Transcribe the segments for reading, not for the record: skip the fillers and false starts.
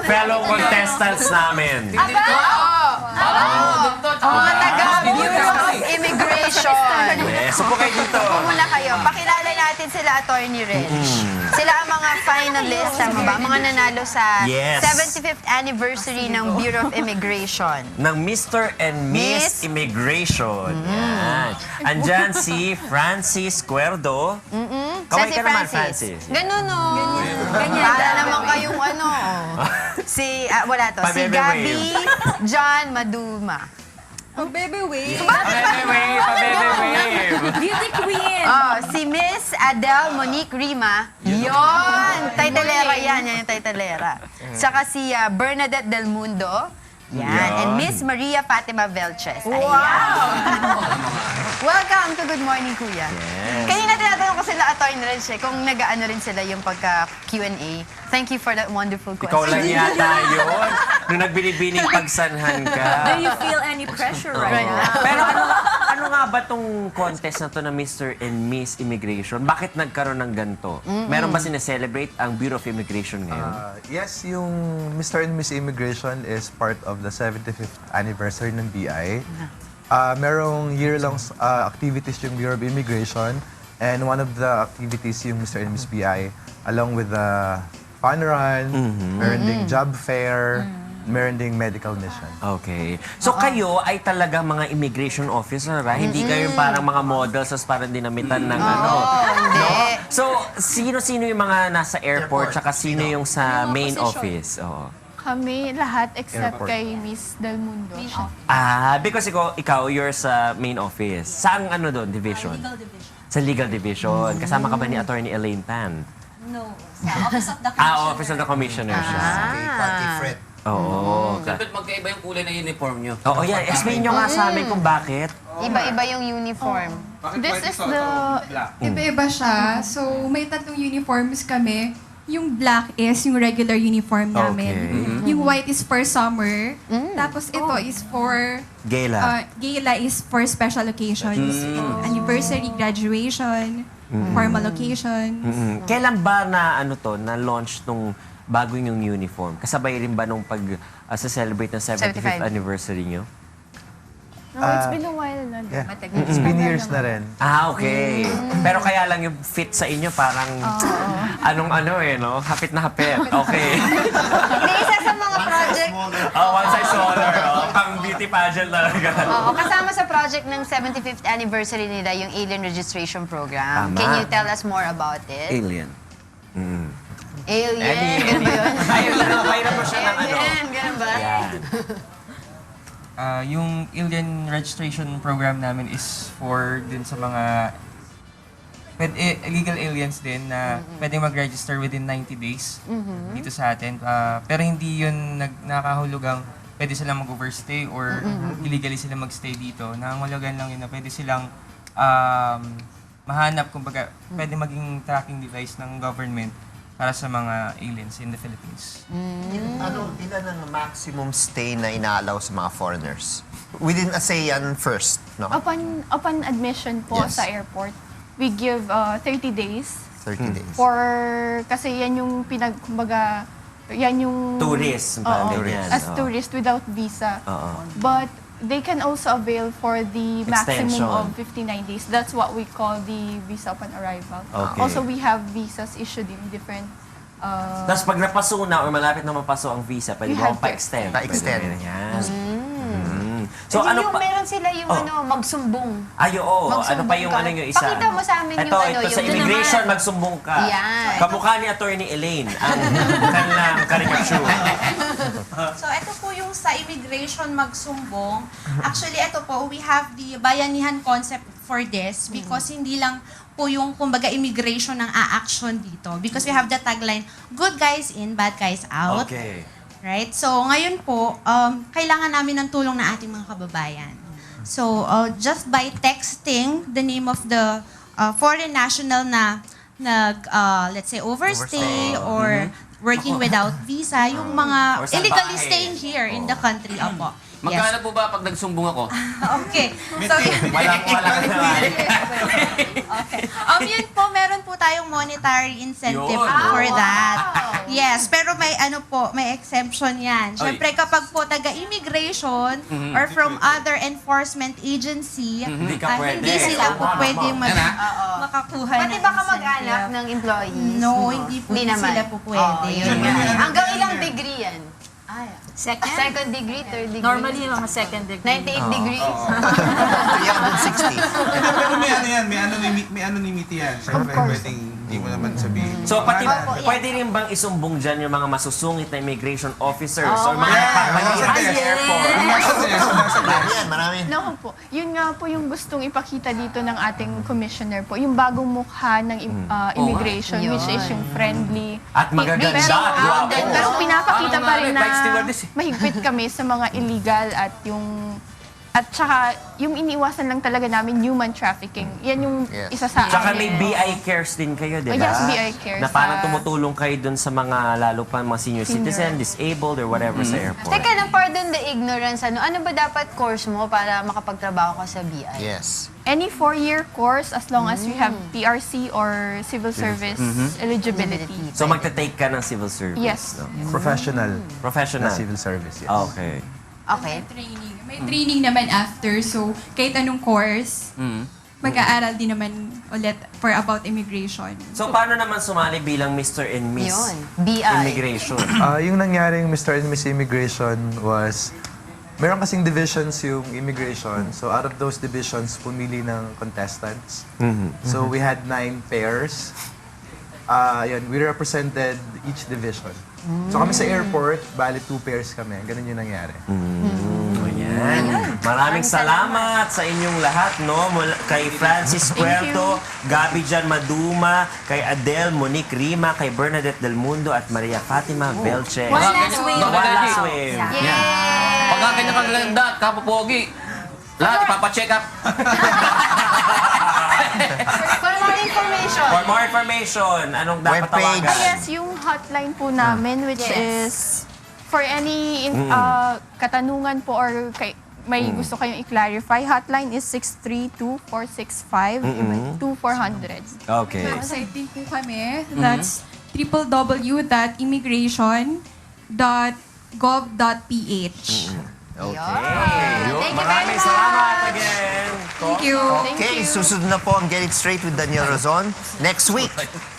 fellow contestants namin. Mga taga-Bureau of Immigration. Yes, upo kayo dito. Muna kayo. Pakilala natin sila, Attorney Rich. Sila ang mga finalists, tama ba? Mga nanalo sa Yes. 75th anniversary ng Bureau of Immigration. Ng Mr. and Miss Immigration. Yan. Andyan si Francis Cuerdo. Kaway ka naman, Francis. Ganun, no? Para naman kayong ano. Wala to. Si Pa-baby Gabby wave. John Maduma. Baby wave. Beauty queen! Si Miss Adele Monique Rima. Yon! Taitalera yan. Yan yung taitalera. Saka si Bernadette Del Mundo. Yan. And Miss Maria Fatima Velches. Wow! Welcome to Good Morning, Kuya. Kanina tinatanong ko sila, Attorney Rich, kung nag-ano rin sila yung pagka-Q&A. Thank you for that wonderful question. Ikaw lang yata yun. Nung nagbinibining pagsanhan ka. Do you feel any pressure right now? Pero ano nga ba tong contest na to na Mr. and Miss Immigration? Bakit nagkaroon ng ganito? Meron ba sineselebrate ang Bureau of Immigration ngayon? Yes, yung Mr. and Miss Immigration is part of the 75th anniversary ng BI. Merong year-long activities yung Bureau of Immigration, and one of the activities yung Mr. and Miss BI, along with the fun run, meron ding job fair, meron ding medical mission. Okay. So kayo ay talaga mga immigration officer, ha? Hindi kayo parang mga models as parang dinamitan ng ano. Hindi. So, sino-sino yung mga nasa airport tsaka sino yung sa main office? Oo. Kami lahat except Airport. kay Miss Del Mundo. Because ikaw, you're sa main office. Saan ano doon, division? Legal division. Sa legal division. Kasama ka ba ni Attorney Elaine Tan? No. Sa Office of the Commissioner. Office of the Commissioner siya. Party friend. Oo. Dapat magkaiba yung kulay ng uniform nyo. Oo, yan. Explain nyo nga sa amin kung bakit. Iba-iba yung uniform. This is the... Iba-iba siya. So, may tatlong uniforms kami. Yung black is yung regular uniform namin. Okay. Yung white is for summer. Tapos ito is for... Gala. gala is for special occasions. Anniversary, graduation, formal occasion. Kailan ba na-launch nung bagong yung uniform? Kasabay rin ba nung pag-celebrate ng 75th 75. anniversary nyo? No, it's been a while na. Yeah. It's been years na rin. Okay. Pero kaya lang yung fit sa inyo parang anong-ano no? Hapit na hapit. Okay. Hindi, isa sa mga project, One size smaller. Pang beauty pageant talaga. kasama sa project ng 75th anniversary nila, yung Alien Registration Program. Tama. Can you tell us more about it? Alien. Alien, ganun ba yun? Ayun lang, mayroon mo siya ng ano. Alien, ganun ba? Yan. Yung alien registration program namin is for din sa mga illegal aliens din na pwedeng mag-register within 90 days dito sa atin. Pero hindi yun nakahulugang pwede silang mag-overstay or illegally sila mag-stay dito. Nangangulugan lang yun na pwede silang mahanap, kumbaga, pwede maging tracking device ng government para sa mga aliens in the Philippines. Ilan ang maximum stay na inaalaw sa mga foreigners? Within ASEAN first, no? Upon admission po Yes. sa airport, we give 30 days 30 days. kasi yan yung kumbaga, yan yung... Tourist, parang ganyan. As Oo. tourist without visa. Oo. But they can also avail for the maximum Extension. of 59 days. That's what we call the visa upon arrival. Okay. Also, we have visas issued in different... Tapos pag napaso na or malapit na mapaso ang visa, pwede You mo have to pa-extend. Pa-extend. Pwede rin yan. So Hindi, ano yung pa? meron sila yung magsumbong. Ay, oo. Ano Magsumbong pa yung ka. ano yung isa? Pakita mo sa amin yung ito, ano, Ito sa yung- immigration, magsumbong ka. Yan. Kamukha ni Attorney Elaine, ang kanilang caricature. So, ito po yung sa immigration magsumbong. Actually, ito po, we have the bayanihan concept for this because hindi lang po yung, kumbaga, immigration ang a-action dito. Because we have the tagline, good guys in, bad guys out. Okay. Right? So, ngayon po, kailangan namin ng tulong ng ating mga kababayan. So, just by texting the name of the foreign national na let's say, overstay or working without visa, yung mga Or sa illegally bahay. staying here in the country. Opo. Magkano po ba pag nagsumbong ako? Okay. So, Walang naman. okay. Yun po, meron po tayo tayong monetary incentive Yun. for that. Yes, pero may exemption yan. Siyempre, kapag po taga-immigration or from other enforcement agency, Hindi ka pwede. hindi sila po pwede makakuha Pati ng baka incentive. mag-anak ng employees. No, hindi po naman. sila po pwede. Oo, yun nga. Hanggang ilang degree yan? Second? Second degree, third degree? Normally, mga second degree. 98 degrees? 360. Pero may ano yan, may anonymity yan. Siyempre, pwedeng hindi mo naman sabihin. So, pwede rin bang isumbong dyan yung mga masusungit na immigration officers or mga nagpapahiran sa airport? Marami. Naku po, yun nga po yung gustong ipakita dito ng ating commissioner po, yung bagong mukha ng immigration, which is yung friendly. At magaganda at guwapo. Pero pinapakita pa rin na Like stewardess eh. mahigpit kami sa mga illegal at saka yung iniiwasan lang talaga namin human trafficking. Yan yung Yes. isa sa Tsaka amin. may BI cares din kayo, di ba? Yes, BI cares. Na parang tumutulong kayo dun sa mga, lalo pa mga senior citizen, disabled, or whatever sa airport. Teka lang, pardon the ignorance. Ano ba dapat course mo para makapagtrabaho ka sa BI? Yes. Any 4-year course as long as you have PRC or civil service eligibility. So magta-take ka ng civil service? Yes. No? Professional Professional? na civil service, yes. Okay. Okay. May training naman after. So, kahit anong course, mag-aaral din naman ulit for about immigration. So paano naman sumali bilang Mr. and Miss Yun. BI. Immigration? Yung nangyaring Mr. and Miss Immigration was, meron kasing divisions yung immigration. So out of those divisions, pumili ng contestants. So we had 9 pairs. We represented each division. So kami sa airport, bali 2 pairs kami. Ganun yung nangyari. Ayan. Maraming salamat sa inyong lahat, no? Kay Francis Puerto, Gabi Jan Maduma, kay Adele Monique Rima, kay Bernadette Del Mundo, at Maria Fatima Velche. One last wave. One last wave. Pagka ganyan kang ganda at kapopogi, lahat ipapacheck up. For more information. For more information, anong dapat Webpage. tawagan? Yes, yung hotline po namin, which is for any katanungan po or may gusto kayong i-clarify, hotline is 632-465-2400. Okay. Website din po kami. That's www.immigration.gov.ph. Okay. Thank you very Maraming much. salamat again. Thank you. Okay, susunod na po ang Get It Straight with Daniel Razon. Next week,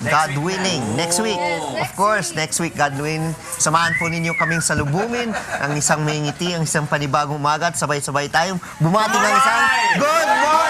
God willing. Next week. Of course, next week, God willing. Samahan po ninyo kaming salubungin ang isang may ngiti, ang isang panibagong umaga at sabay-sabay tayong bumati ng isang good morning!